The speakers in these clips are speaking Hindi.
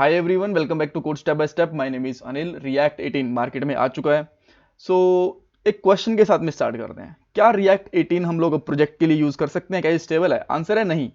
Hi everyone, welcome back to code step by step. My name is Anil. React 18 market में आ चुका है। सो एक क्वेश्चन के साथ में स्टार्ट करते हैं। क्या रिएक्ट 18 हम लोग प्रोजेक्ट के लिए यूज कर सकते हैं? क्या ये स्टेबल है? आंसर है नहीं।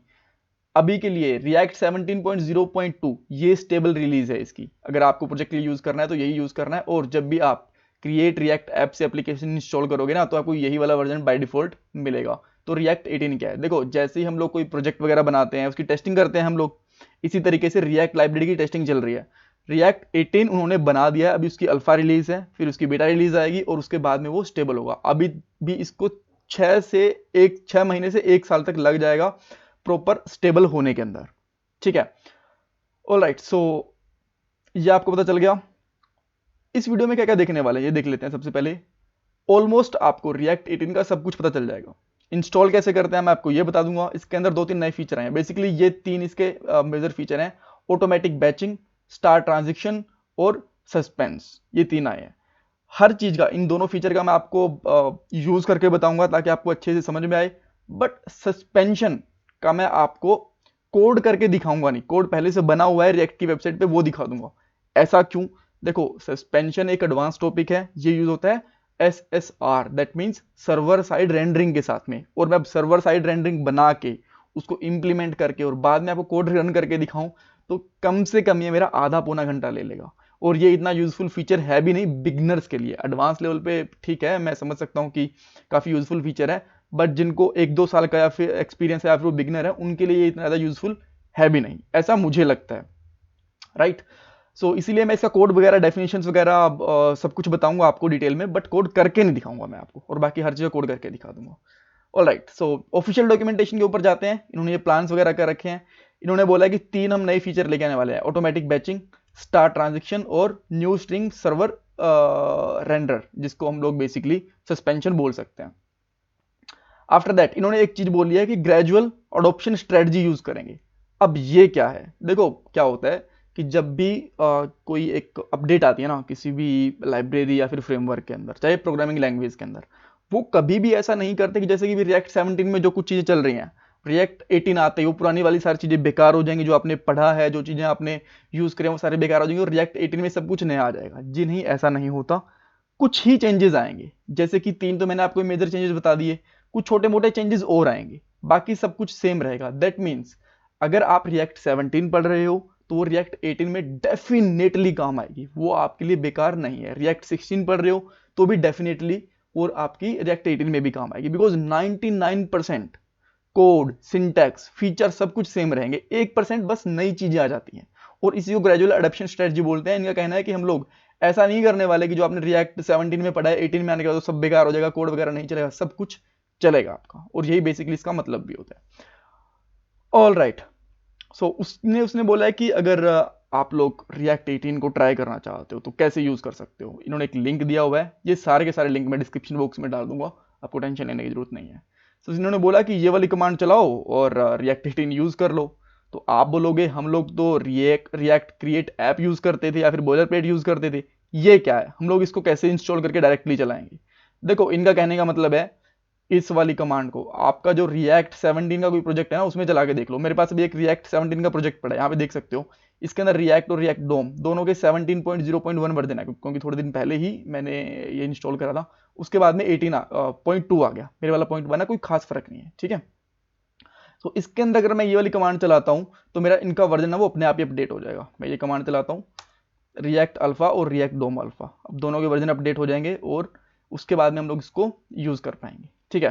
अभी के लिए रिएक्ट 17.0.2 ये स्टेबल रिलीज है इसकी। अगर आपको प्रोजेक्ट के लिए यूज करना है तो यही यूज करना है। और जब भी आप क्रिएट रिएक्ट ऐप से एप्लीकेशन इंस्टॉल करोगे ना, तो आपको यही वाला वर्जन बाय डिफॉल्ट मिलेगा। तो रिएक्ट 18 क्या है? देखो, जैसे ही हम लोग कोई प्रोजेक्ट वगैरह बनाते हैं, उसकी टेस्टिंग करते हैं हम लोग, इसी तरीके से रिएक्ट लाइब्रेरी की टेस्टिंग चल रही है। रिएक्ट 18 उन्होंने बना दिया है। अभी उसकी अल्फा रिलीज है, फिर उसकी बीटा रिलीज आएगी और उसके बाद में वो स्टेबल होगा। अभी भी इसको 6 महीने से 1 साल तक लग जाएगा प्रॉपर स्टेबल होने के अंदर। ठीक है, ऑलराइट। सो ये आपको पता चल गया। इस वीडियो में क्या क्या देखने वाले हैं ये देख लेते हैं। सबसे पहले ऑलमोस्ट आपको रिएक्ट 18 का सब कुछ पता चल जाएगा। इंस्टॉल कैसे करते हैं मैं आपको ये बता दूंगा। इसके अंदर 2-3 नए फीचर हैं। बेसिकली ये 3 इसके मेजर फीचर हैं। ऑटोमेटिक बैचिंग, स्टार ट्रांजिशन और सस्पेंस, ये 3 आए हैं। हर चीज का, इन दोनों फीचर का मैं आपको यूज करके बताऊंगा ताकि आपको अच्छे से समझ में आए। बट सस्पेंशन का मैं आपको कोड करके दिखाऊंगा नहीं। कोड पहले से बना हुआ है रिएक्ट की वेबसाइट पे, वो दिखा दूंगा। ऐसा क्यों? देखो, सस्पेंशन एक एडवांस टॉपिक है। ये यूज होता है SSR, that means server side rendering के साथ में। और मैं सर्वर साइड रेंडरिंग बना के उसको इंप्लीमेंट करके और बाद में आपको कोड रन करके दिखाऊं तो कम से कम ये मेरा आधा पौना घंटा ले लेगा। और ये इतना यूजफुल फीचर है भी नहीं बिगनर्स के लिए। एडवांस लेवल पे ठीक है, मैं समझ सकता हूँ कि काफी यूजफुल फीचर है, बट जिनको 1-2 साल का या फिर एक्सपीरियंस है या फिर वो बिगनर है, उनके लिए ये इतना ज्यादा यूजफुल है भी नहीं, ऐसा मुझे लगता है। राइट। सो इसीलिए मैं इसका कोड वगैरह, डेफिनेशन वगैरह सब कुछ बताऊंगा आपको डिटेल में, बट कोड करके नहीं दिखाऊंगा मैं आपको। और बाकी हर चीज़ कोड करके दिखा दूंगा। All right. सो ऑफिशियल डॉक्यूमेंटेशन के ऊपर जाते हैं। इन्होंने ये प्लान्स वगैरह कर रखे हैं। इन्होंने बोला कि 3 हम नए फीचर लेके आने वाले हैं। ऑटोमेटिक बैचिंग, स्टार ट्रांजेक्शन और न्यू स्ट्रिंग सर्वर रेंडर, जिसको हम लोग बेसिकली सस्पेंशन बोल सकते हैं। आफ्टर दैट इन्होंने एक चीज बोली है कि ग्रेजुअल अडोप्शन स्ट्रेटजी यूज करेंगे। अब ये क्या है? देखो, क्या होता है कि जब भी कोई एक अपडेट आती है ना किसी भी लाइब्रेरी या फिर फ्रेमवर्क के अंदर, चाहे प्रोग्रामिंग लैंग्वेज के अंदर, वो कभी भी ऐसा नहीं करते कि जैसे कि रिएक्ट 17 में जो कुछ चीजें चल रही हैं, रिएक्ट 18 आते ही वो पुरानी वाली सारी चीजें बेकार हो जाएंगी। जो आपने पढ़ा है, जो चीजें आपने यूज करें, वो सारे बेकार हो जाएंगे और रिएक्ट 18 में सब कुछ नया आ जाएगा। जी नहीं, ऐसा नहीं होता। कुछ ही चेंजेस आएंगे। जैसे कि 3 तो मैंने आपको मेजर चेंजेस बता दिए, कुछ छोटे मोटे चेंजेस और आएंगे, बाकी सब कुछ सेम रहेगा। दैट मीन्स अगर आप रिएक्ट 17 पढ़ रहे हो तो वो रिएक्ट 18 में डेफिनेटली काम आएगी, वो आपके लिए बेकार नहीं है। रिएक्ट 16 पढ़ रहे हो तो भी डेफिनेटली और आपकी रिएक्ट 18 में भी काम आएगी, बिकॉज 99% कोड, सिंटैक्स, फीचर सब कुछ सेम रहेंगे। 1% बस नई चीजें आ जाती हैं। और इसी को ग्रेजुअल अडॉप्शन स्ट्रेटजी बोलते हैं। इनका कहना है कि हम लोग ऐसा नहीं करने वाले कि जो आपने रिएक्ट 17 में पढ़ा है 18 में आने के बाद तो सब बेकार हो जाएगा, कोड वगैरह नहीं चलेगा, सब कुछ चलेगा आपका। और यही बेसिकली इसका मतलब भी होता है। All right. सो उसने उसने बोला है कि अगर आप लोग रिएक्ट 18 को ट्राई करना चाहते हो तो कैसे यूज कर सकते हो। इन्होंने एक लिंक दिया हुआ है। ये सारे के सारे लिंक मैं डिस्क्रिप्शन बॉक्स में डाल दूंगा, आपको टेंशन लेने की जरूरत नहीं है। तो इन्होंने बोला कि ये वाली कमांड चलाओ और रिएक्ट 18 यूज कर लो। तो आप बोलोगे हम लोग तो रिएक्ट क्रिएट ऐप यूज करते थे या फिर बॉयलर प्लेट यूज करते थे, ये क्या है? हम लोग इसको कैसे इंस्टॉल करके डायरेक्टली चलाएंगे? देखो, इनका कहने का मतलब है इस वाली कमांड को आपका जो रिएक्ट 17 का कोई प्रोजेक्ट है ना, उसमें चला के देख लो। मेरे पास अभी एक रिएक्ट 17 का प्रोजेक्ट पड़ा है, यहाँ पे देख सकते हो। इसके अंदर रिएक्ट और रिएक्ट डोम दोनों के 17.0.1 वर्जन है, क्योंकि थोड़े दिन पहले ही मैंने ये इंस्टॉल करा था। उसके बाद में 18.2 आ गया। मेरे वाला पॉइंट 1 है, कोई खास फर्क नहीं है। ठीक है। तो इसके अंदर अगर मैं ये वाली कमांड चलाता हूँ तो मेरा इनका वर्जन है वो अपने आप ही अपडेट हो जाएगा। मैं ये कमांड चलाता हूँ, रिएक्ट अल्फा और रिएक्ट डोम अल्फा, अब दोनों के वर्जन अपडेट हो जाएंगे और उसके बाद में हम लोग इसको यूज कर पाएंगे। ठीक है।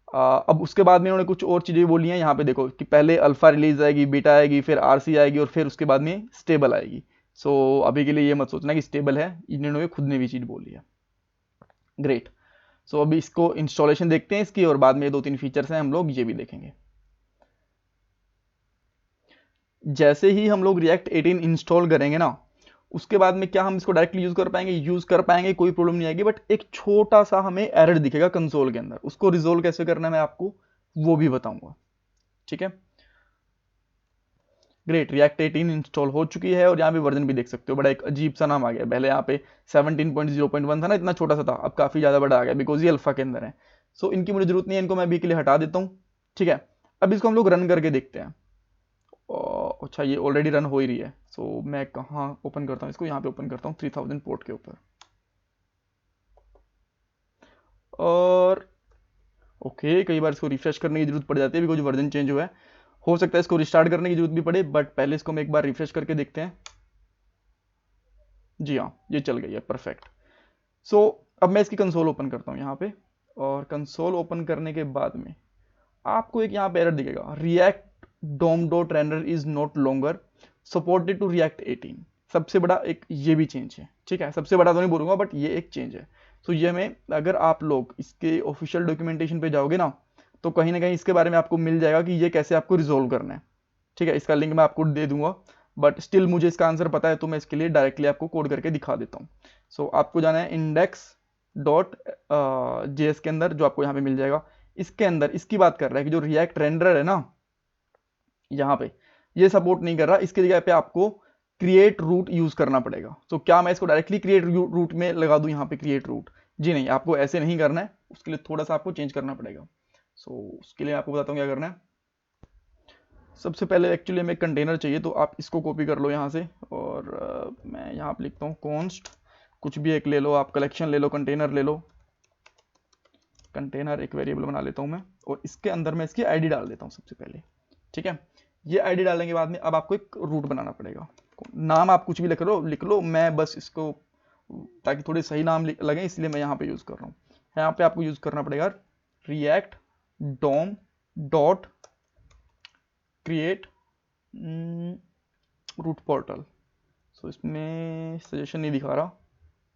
अब उसके बाद में इन्होंने कुछ और चीजें बोली हैं। यहाँ पे देखो कि पहले अल्फा रिलीज आएगी, बीटा आएगी, फिर आरसी आएगी और फिर उसके बाद में स्टेबल आएगी। सो अभी के लिए ये मत सोचना कि स्टेबल है, इन्होंने खुद ने भी चीज बोली है। ग्रेट। सो अभी इसको इंस्टॉलेशन देखते हैं इसकी, और बाद में 2-3 फीचर्स हैं हम लोग ये भी देखेंगे। जैसे ही हम लोग रिएक्ट 18 इंस्टॉल करेंगे ना, उसके बाद में क्या हम इसको डायरेक्टली यूज कर पाएंगे, कोई प्रॉब्लम नहीं आएगी। बट एक छोटा सा हमें एरर दिखेगा कंसोल के अंदर, उसको रिजोल्व कैसे करना है मैं आपको वो भी बताऊंगा। ठीक है। ग्रेट। रिएक्ट 18 इंस्टॉल हो चुकी है और यहाँ पे वर्जन भी देख सकते हो, बड़ा एक अजीब सा नाम आ गया। पहले यहाँ पे 17.0.1 था ना, इतना छोटा सा था, अब काफी ज्यादा बड़ा आ गया बिकॉज ये अल्फा के अंदर है। सो इनकी मुझे जरूरत नहीं है, इनको मैं अभी के लिए हटा देता हूँ। ठीक है। अब इसको हम लोग रन करके देखते हैं। अच्छा ये ऑलरेडी रन हो ही रही है, सो मैं कहाँ ओपन करता हूँ इसको, यहाँ पे ओपन करता हूँ 3000 पोर्ट के ऊपर। और ओके, कई बार इसको रिफ्रेश करने की जरूरत पड़ जाती है बिकॉज वर्जन चेंज हुआ है, हो सकता है इसको रिस्टार्ट करने की जरूरत भी पड़े, बट पहले इसको हम एक बार रिफ्रेश करके देखते हैं। जी हाँ, ये चल गई है, परफेक्ट। सो अब मैं इसकी कंसोल ओपन करता हूँ यहाँ पे, और कंसोल ओपन करने के बाद में आपको एक यहाँ पे एरर दिखेगा, React DOM dot render is not longer supported to React 18। सबसे बड़ा एक ये भी चेंज है, ठीक है, सबसे बड़ा तो नहीं बोलूंगा बट ये एक चेंज है। तो ये में अगर आप लोग इसके ऑफिशियल डॉक्यूमेंटेशन पे जाओगे ना, तो कहीं ना कहीं इसके बारे में आपको मिल जाएगा कि ये कैसे आपको रिजोल्व करना है, ठीक है, इसका लिंक मैं आपको दे दूंगा, बट स्टिल मुझे इसका आंसर पता है तो मैं इसके लिए डायरेक्टली आपको कोड करके दिखा देता हूँ। सो आपको जाना है इंडेक्स डॉट जेएस के अंदर, जो आपको यहाँ पे मिल जाएगा। इसके अंदर इसकी बात कर रहा है कि जो रिएक्ट रेंडर है ना, यहाँ पे ये सपोर्ट नहीं कर रहा, इसकी जगह पे आपको क्रिएट रूट यूज करना पड़ेगा। तो क्या मैं इसको डायरेक्टली क्रिएट रूट में लगा दूं यहाँ पे क्रिएट रूट? जी नहीं, आपको ऐसे नहीं करना है, उसके लिए थोड़ा सा आपको चेंज करना पड़ेगा। सो उसके लिए आपको बताता हूँ क्या करना है। सबसे पहले एक्चुअली हमें कंटेनर चाहिए, तो आप इसको कॉपी कर लो यहाँ से, और मैं यहाँ पे लिखता हूँ कॉन्स्ट, कुछ भी एक ले लो आप, कलेक्शन ले लो, कंटेनर ले लो, कंटेनर एक वेरिएबल बना लेता हूँ मैं, और इसके अंदर मैं इसकी आईडी डाल देता हूँ सबसे पहले, ठीक है। ये आईडी डालने के बाद में अब आपको एक रूट बनाना पड़ेगा। नाम आप कुछ भी लिख लो, मैं बस इसको ताकि थोड़े सही नाम लगे इसलिए मैं यहाँ पे यूज कर रहा हूँ। यहाँ पे आपको यूज करना पड़ेगा react DOM dot create root portal. सो इसमें सजेशन नहीं दिखा रहा,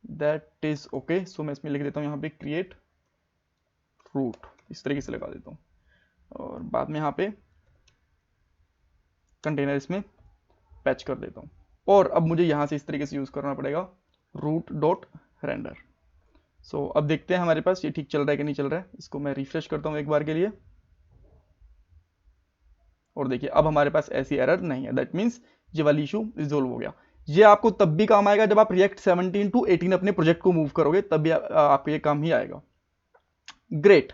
दैट इज ओके। सो मैं इसमें लिख देता हूँ यहाँ पे क्रिएट रूट, इस तरीके से लगा देता हूँ, और बाद में यहाँ पे कंटेनर इसमें पैच कर देता हूँ। और अब मुझे यहाँ से इस तरीके से यूज करना पड़ेगा रूट डॉट रेंडर। सो अब देखते हैं हमारे पास ये ठीक चल रहा है कि नहीं चल रहा है। इसको मैं रिफ्रेश करता हूँ एक बार के लिए, और देखिए अब हमारे पास ऐसी एरर नहीं है, दैट मीन्स ये वाली इशू रिजोल्व हो गया। ये आपको तब भी काम आएगा जब आप रिएक्ट 17 टू 18 अपने प्रोजेक्ट को मूव करोगे, तब भी आपको ये काम ही आएगा। ग्रेट।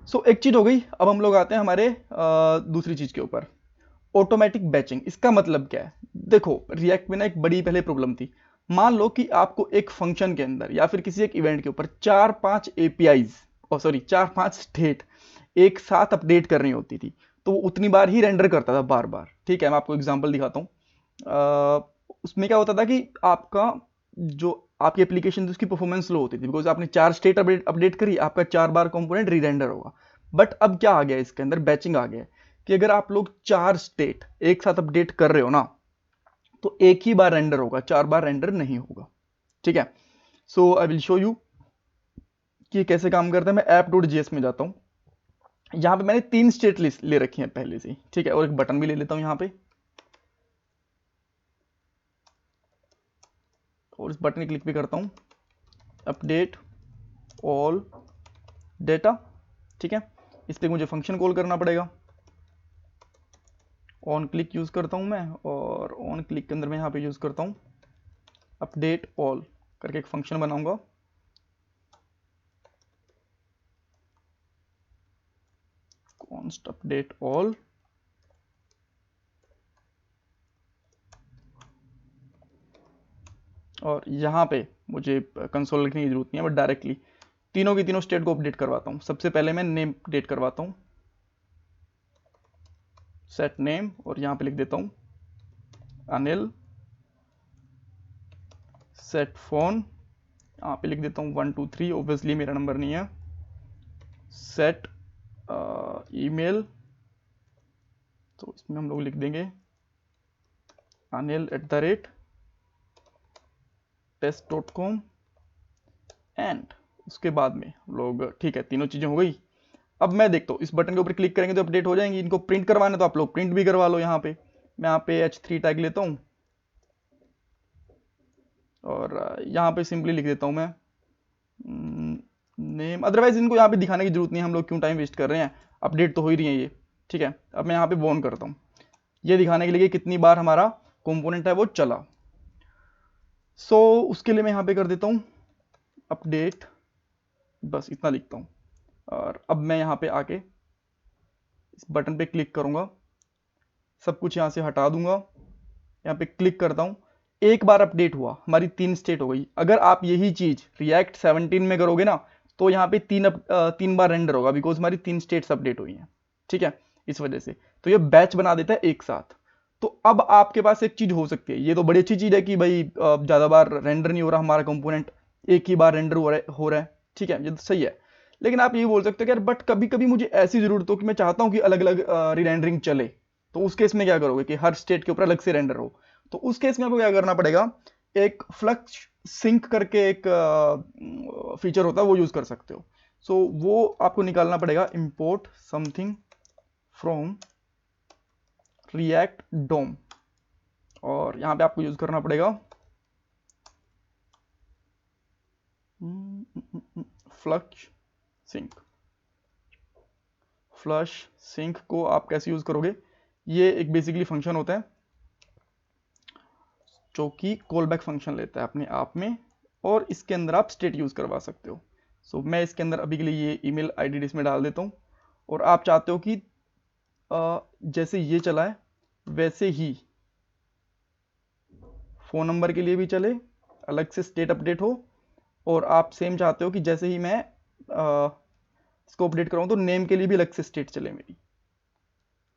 सो एक चीज हो गई, अब हम लोग आते हैं हमारे दूसरी चीज के ऊपर, ऑटोमेटिक बैचिंग। इसका मतलब क्या है? देखो रिएक्ट में ना एक बड़ी पहले प्रॉब्लम थी। मान लो कि आपको एक फंक्शन के अंदर या फिर किसी एक इवेंट के ऊपर 4-5 एपीआईज, और सॉरी 4-5 स्टेट एक साथ अपडेट करनी होती थी, तो वो उतनी बार ही रेंडर करता था बार बार, ठीक है। मैं आपको एग्जांपल दिखाता हूँ। उसमें क्या होता था कि आपका जो आपकी एप्लीकेशन थी उसकी परफॉर्मेंस लो होती थी, बिकॉज आपने 4 स्टेट अपडेट करी, आपका 4 बार कंपोनेंट री रेंडर होगा। बट अब क्या आ गया इसके अंदर, बैचिंग आ गया कि अगर आप लोग 4 स्टेट एक साथ अपडेट कर रहे हो ना, तो एक ही बार रेंडर होगा, 4 बार रेंडर नहीं होगा, ठीक है। सो आई विल शो यू कि कैसे काम करता है। मैं app.js में जाता हूँ, यहां पे मैंने 3 स्टेट लिस्ट ले रखी है पहले से, ठीक है, और एक बटन भी ले लेता हूं यहां पे, और इस बटन क्लिक भी करता हूं, अपडेट ऑल डेटा, ठीक है। इस पर मुझे फंक्शन कॉल करना पड़ेगा, ऑन क्लिक यूज करता हूं मैं, और ऑन क्लिक के अंदर मैं यहाँ पे यूज करता हूं अपडेट ऑल करके एक फंक्शन बनाऊंगा, कॉन्स्ट अपडेट ऑल, और यहाँ पे मुझे कंसोल लिखने की जरूरत नहीं है, बट डायरेक्टली तीनों की तीनों स्टेट को अपडेट करवाता हूँ। सबसे पहले मैं नेम अपडेट करवाता हूँ, सेट नेम, और यहाँ पे लिख देता हूँ अनिल, सेट फोन, यहाँ पे लिख देता हूँ 1 2 3, ऑब्वियसली मेरा नंबर नहीं है, सेट ईमेल, तो इसमें हम लोग लिख देंगे anil@test.com, एंड उसके बाद में लोग, ठीक है, तीनों चीजें हो गई। अब मैं देखता हूँ इस बटन के ऊपर क्लिक करेंगे तो अपडेट हो जाएंगी। इनको प्रिंट करवाना तो आप लोग प्रिंट भी करवा लो। यहाँ पे मैं यहाँ पे h3 टैग लेता हूँ, और यहाँ पे सिंपली लिख देता हूँ मैं नेम। अदरवाइज इनको यहाँ पे दिखाने की जरूरत नहीं है, हम लोग क्यों टाइम वेस्ट कर रहे हैं, अपडेट तो हो ही रही है ये, ठीक है। अब मैं यहाँ पे वॉर्न करता हूँ, ये दिखाने के लिए कि कितनी बार हमारा कंपोनेंट है वो चला। सो उसके लिए मैं यहाँ पे कर देता हूँ अपडेट, बस इतना लिखता हूँ, और अब मैं यहाँ पे आके इस बटन पे क्लिक करूंगा, सब कुछ यहाँ से हटा दूंगा, यहाँ पे क्लिक करता हूँ। एक बार अपडेट हुआ, हमारी 3 स्टेट हो गई। अगर आप यही चीज रिएक्ट 17 में करोगे ना तो यहाँ पे 3 बार रेंडर होगा, बिकॉज हमारी 3 स्टेट्स अपडेट हुई हैं। ठीक है, इस वजह से तो ये बैच बना देता है एक साथ। तो अब आपके पास एक चीज हो सकती है, ये तो बड़ी अच्छी चीज है कि भाई ज्यादा बार रेंडर नहीं हो रहा हमारा कंपोनेंट, एक ही बार रेंडर हो रहा है। ठीक है, ये तो सही है। लेकिन आप ये बोल सकते हो कि यार बट कभी कभी मुझे ऐसी जरूरत हो कि मैं चाहता हूँ कि अलग अलग रीरेंडरिंग चले, तो उस केस में क्या करोगे कि हर स्टेट के ऊपर अलग से रेंडर हो। तो उस केस में आपको क्या करना पड़ेगा, एक फ्लक्स सिंक करके एक फीचर होता है, वो यूज कर सकते हो। सो वो आपको निकालना पड़ेगा, इंपोर्ट समथिंग फ्रॉम रिएक्ट डोम, और यहां पे आपको यूज करना पड़ेगा फ्लक्स सिंक। फ्लश सिंक को आप कैसे यूज करोगे, ये एक बेसिकली फंक्शन होता है जो कि कॉलबैक फंक्शन लेता है अपने आप में, और इसके अंदर आप स्टेट यूज करवा सकते हो। सो मैं इसके अंदर अभी के लिए ये ईमेल आईडी इसमें डाल देता हूँ, और आप चाहते हो कि जैसे ये चला है वैसे ही फ़ोन नंबर के लिए भी चले, अलग से स्टेट अपडेट हो, और आप सेम चाहते हो कि जैसे ही मैं इसको अपडेट कराऊँ तो नेम के लिए भी अलग से स्टेट चले मेरी।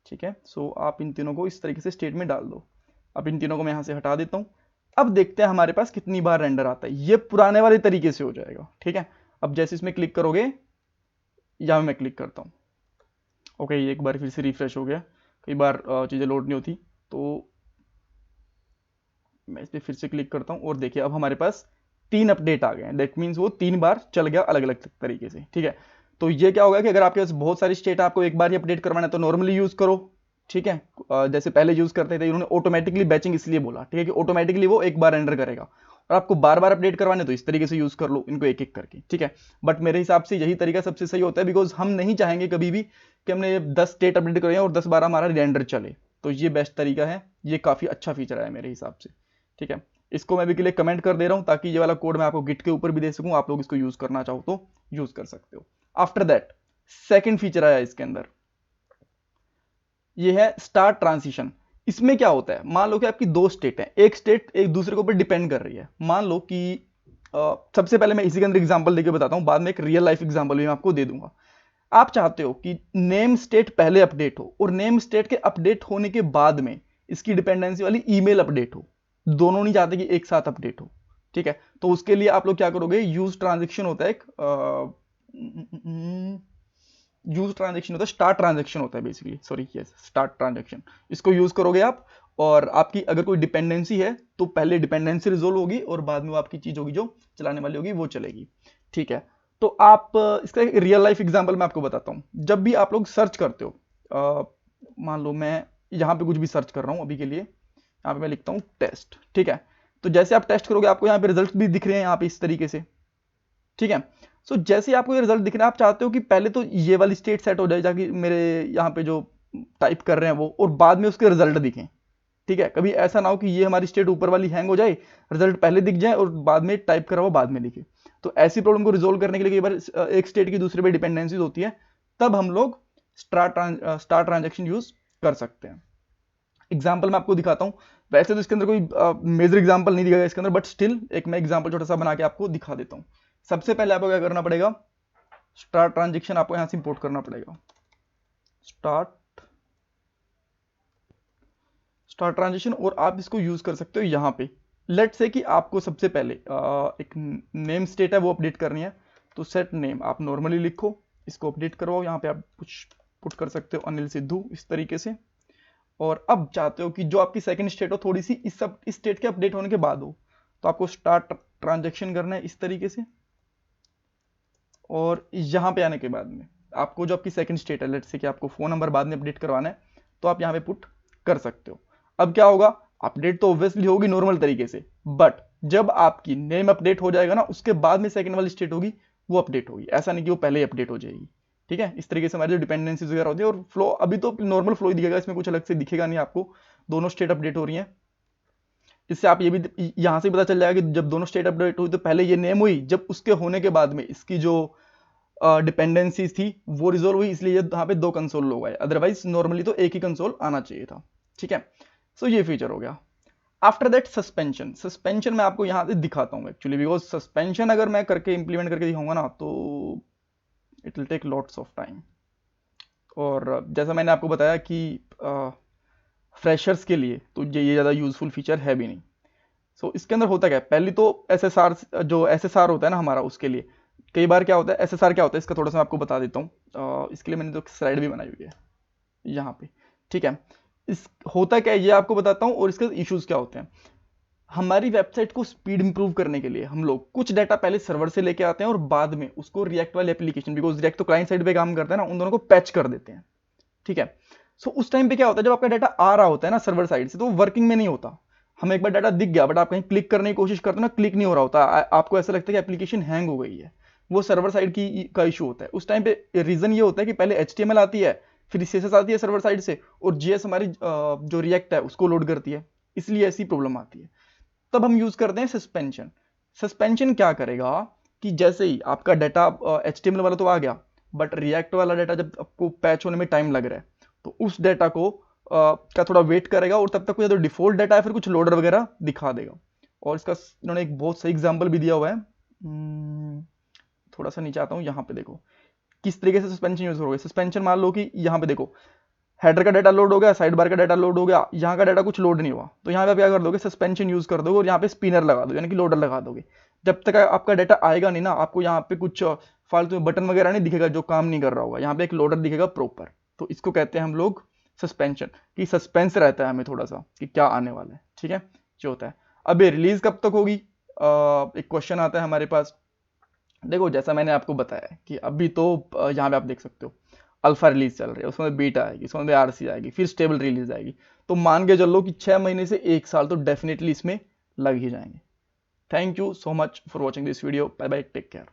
ठीक है, सो आप इन तीनों को इस तरीके से स्टेट में डाल दो। अब इन तीनों को मैं यहाँ से हटा देता हूँ। अब देखते हैं हमारे पास कितनी बार रेंडर आता है। ये पुराने वाले तरीके से हो जाएगा। ठीक है, अब जैसे इसमें क्लिक करोगे, यहाँ मैं क्लिक करता हूँ, ओके ये एक बार फिर से रिफ्रेश हो गया। कई बार चीज़ें लोड नहीं होती, तो मैं इस पर फिर से क्लिक करता हूँ और देखिए अब हमारे पास 3 अपडेट आ गए हैं। दैट मीन्स वो 3 बार चल गया अलग अलग तरीके से। ठीक है, तो ये क्या होगा कि अगर आपके पास बहुत सारी स्टेट आपको एक बार ही अपडेट करवाना है तो नॉर्मली यूज करो। ठीक है, जैसे पहले यूज करते थे, इन्होंने ऑटोमेटिकली बैचिंग इसलिए बोला, ठीक है, कि ऑटोमेटिकली वो एक बार रेंडर करेगा, और आपको बार बार अपडेट करवाने तो इस तरीके से यूज कर लो इनको एक एक करके। ठीक है, बट मेरे हिसाब से यही तरीका सबसे सही होता है, बिकॉज हम नहीं चाहेंगे कभी भी कि हमने 10 स्टेट अपडेट करें और 10 बार हमारा रेंडर चले। तो ये बेस्ट तरीका है, ये काफी अच्छा फीचर है मेरे हिसाब से। ठीक है, इसको मैं भी के लिए कमेंट कर दे रहा हूं ताकि ये वाला कोड मैं आपको गिट के ऊपर भी दे सकूं, आप लोग इसको यूज करना चाहो तो यूज कर सकते हो। आफ्टर दैट सेकंड फीचर आया इसके अंदर, ये है स्टार्ट ट्रांजिशन। इसमें क्या होता है, मान लो कि आपकी 2 स्टेट है, एक स्टेट एक दूसरे के ऊपर डिपेंड कर रही है। मान लो कि सबसे पहले मैं इसी के अंदर एग्जांपल देके बताता हूं, बाद में एक रियल लाइफ एग्जांपल भी मैं आपको दे दूंगा। आप चाहते हो कि नेम स्टेट पहले अपडेट हो और नेम स्टेट के अपडेट होने के बाद में इसकी डिपेंडेंसी वाली ईमेल अपडेट हो, दोनों नहीं चाहते कि एक साथ अपडेट हो। ठीक है, तो उसके लिए आप लोग क्या करोगे, यूज ट्रांजेक्शन होता है एक, यूज ट्रांजेक्शन होता है, स्टार्ट ट्रांजेक्शन होता है basically, sorry yes start transaction, इसको यूज करोगे आप। और आपकी अगर कोई डिपेंडेंसी है तो पहले डिपेंडेंसी रिजोल्व होगी और बाद में वो आपकी चीज होगी जो चलाने वाली होगी वो चलेगी। ठीक है, तो आप इसका एक रियल लाइफ एग्जांपल मैं आपको बताता हूँ। जब भी आप लोग सर्च करते हो, मान लो मैं यहाँ पे कुछ भी सर्च कर रहा हूँ अभी के लिए, यहाँ पे मैं लिखता हूँ टेस्ट। ठीक है, तो जैसे आप टेस्ट करोगे आपको यहाँ पे रिजल्ट भी दिख रहे हैं यहाँ पे इस तरीके से। ठीक है, सो जैसे ही आपको ये रिजल्ट दिख रहा है, आप चाहते हो कि पहले तो ये वाली स्टेट सेट हो जाए ताकि मेरे यहाँ पे जो टाइप कर रहे हैं वो, और बाद में उसके रिजल्ट दिखें। ठीक है, कभी ऐसा ना हो कि ये हमारी स्टेट ऊपर वाली हैंग हो जाए, रिजल्ट पहले दिख जाए और बाद में टाइप करा हुआ बाद में दिखे। तो ऐसी प्रॉब्लम को रिजोल्व करने के लिए कई बार एक स्टेट की दूसरे पे डिपेंडेंसीज होती है, तब हम लोग स्टार ट्रांजेक्शन यूज कर सकते हैं। एग्जाम्पल मैं आपको दिखाता हूं। वैसे तो इसके अंदर कोई मेजर एग्जाम्पल नहीं दिया गया इसके अंदर, बट स्टिल एक मैं एग्जाम्पल छोटा सा बना के आपको दिखा देता हूं। सबसे पहले आपको क्या करना पड़ेगा, स्टार ट्रांजेक्शन आपको यहां से इंपोर्ट करना पड़ेगा। स्टार ट्रांजेक्शन, और आप इसको यूज कर सकते हो यहाँ पे। लेट से कि आपको सबसे पहले एक नेम स्टेट है वो अपडेट करनी है, तो सेट नेम आप नॉर्मली लिखो, इसको अपडेट करवाओ। यहाँ पे आप कुछ पुट कर सकते हो अनिल सिद्धू इस तरीके से। और अब चाहते हो कि जो आपकी सेकंड स्टेट हो थोड़ी सी इस स्टेट के अपडेट होने के बाद हो, तो आपको स्टार्ट ट्रांजेक्शन करना है इस तरीके से। और यहाँ पे आने के बाद में आपको जो आपकी सेकंड स्टेट है, लेट से कि आपको फोन नंबर बाद में अपडेट करवाना है, तो आप यहाँ पे पुट कर सकते हो। अब क्या होगा, अपडेट तो ऑब्वियसली होगी नॉर्मल तरीके से, बट जब आपकी नेम अपडेट हो जाएगा ना, उसके बाद में सेकंड वाली स्टेट होगी वो अपडेट होगी, ऐसा नहीं कि वो पहले ही अपडेट हो जाएगी। ठीक है, इस तरीके से हमारी जो डिपेंडेंसीज वगैरह होती है, और फ्लो अभी तो नॉर्मल फ्लो ही दिखेगा, इसमें कुछ अलग से दिखेगा नहीं आपको, दोनों स्टेट अपडेट हो रही है। इससे आप ये भी यहां से पता चल जाएगा कि जब दोनों स्टेट अपडेट हुई तो पहले ये नेम हुई, जब उसके होने के बाद में इसकी जो डिपेंडेंसीज थी वो रिजोल्व हुई, इसलिए यहाँ पे 2 कंसोल लोग आए, अदरवाइज नॉर्मली तो एक ही कंसोल आना चाहिए था। ठीक है, सो ये फीचर हो गया। आफ्टर दैट सस्पेंशन, सस्पेंशन मैं आपको यहाँ से दिखाता हूँ एक्चुअली, बिकॉज सस्पेंशन अगर मैं करके इंप्लीमेंट करके दिखाऊंगा ना तो it will take lots of time, और जैसा मैंने आपको बताया कि फ्रेशर्स के लिए तो ये ज़्यादा यूजफुल फीचर है भी नहीं। सो इसके अंदर होता क्या है, पहली तो एसएसआर, जो एसएसआर होता है ना हमारा, उसके लिए कई बार क्या होता है, एसएसआर क्या होता है इसका थोड़ा सा मैं आपको बता देता हूँ। इसके लिए मैंने तो स्लाइड भी बनाई हुई है यहाँ पे, ठीक है। इस होता क्या है ये आपको बताता हूँ, और इसके इश्यूज क्या होते हैं। हमारी वेबसाइट को स्पीड इंप्रूव करने के लिए हम लोग कुछ डाटा पहले सर्वर से लेके आते हैं और बाद में उसको रिएक्ट वाले एप्लीकेशन, बिकॉज रिएक्ट तो क्लाइंट साइड पे काम करता है ना, उन दोनों को पैच कर देते हैं, ठीक है। सो उस टाइम पे क्या होता है, जब आपका डाटा आ रहा होता है ना सर्वर साइड से, तो वो वर्किंग में नहीं होता। हमें एक बार डाटा दिख गया, बट आप कहीं क्लिक करने की कोशिश करते हो ना, क्लिक नहीं हो रहा होता, आपको ऐसा लगता है कि एप्लीकेशन हैंग हो गई है। वो सर्वर साइड की का इशू होता है। उस टाइम पे रीजन ये होता है कि पहले HTML आती है, फिर CSS आती है सर्वर साइड से, और JS हमारी जो रिएक्ट है उसको लोड करती है, इसलिए ऐसी प्रॉब्लम आती है। तब हम यूज करते हैं सस्पेंशन। सस्पेंशन क्या करेगा कि जैसे ही आपका डाटा HTML वाला तो आ गया, बट रिएक्ट वाला डाटा जब आपको पैच होने में टाइम लग रहा है, तो उस डाटा को का थोड़ा वेट करेगा, और तब तक या तो डिफॉल्ट डाटा है फिर कुछ लोडर वगैरह दिखा देगा। और इसका इन्होंने एक बहुत सही एग्जांपल भी दिया हुआ है। थोड़ा सा नीचे आता हूँ, यहाँ पे देखो किस तरीके से सस्पेंशन यूज होगा। सस्पेंशन मान लो कि यहाँ पे देखो हेडर का डाटा लोड हो गया, साइड बार का डाटा लोड हो गया, यहाँ का डाटा कुछ लोड नहीं हुआ, तो यहाँ पे आप क्या कर दोगे, सस्पेंशन यूज कर दोगे और यहाँ पे स्पिनर लगा दो, यानी कि लोडर लगा दोगे। जब तक आपका डाटा आएगा नहीं ना, आपको यहाँ पे कुछ फालतू में बटन वगैरह नहीं दिखेगा जो काम नहीं कर रहा होगा, यहाँ पे एक लोडर दिखेगा प्रॉपर। तो इसको कहते हैं हम लोग सस्पेंशन, कि सस्पेंस रहता है हमें थोड़ा सा कि क्या आने वाला है, ठीक है, जो होता है। अब ये रिलीज कब तक होगी, एक क्वेश्चन आता है हमारे पास। देखो जैसा मैंने आपको बताया कि अभी तो यहाँ पे आप देख सकते हो अल्फा रिलीज चल रही है, उसमें बीटा आएगी, उसमें RC आएगी, फिर स्टेबल रिलीज आएगी। तो मान के चलो कि 6 महीने से 1 साल तो डेफिनेटली इसमें लग ही जाएंगे। Thank you so much for watching this video, bye bye, take care.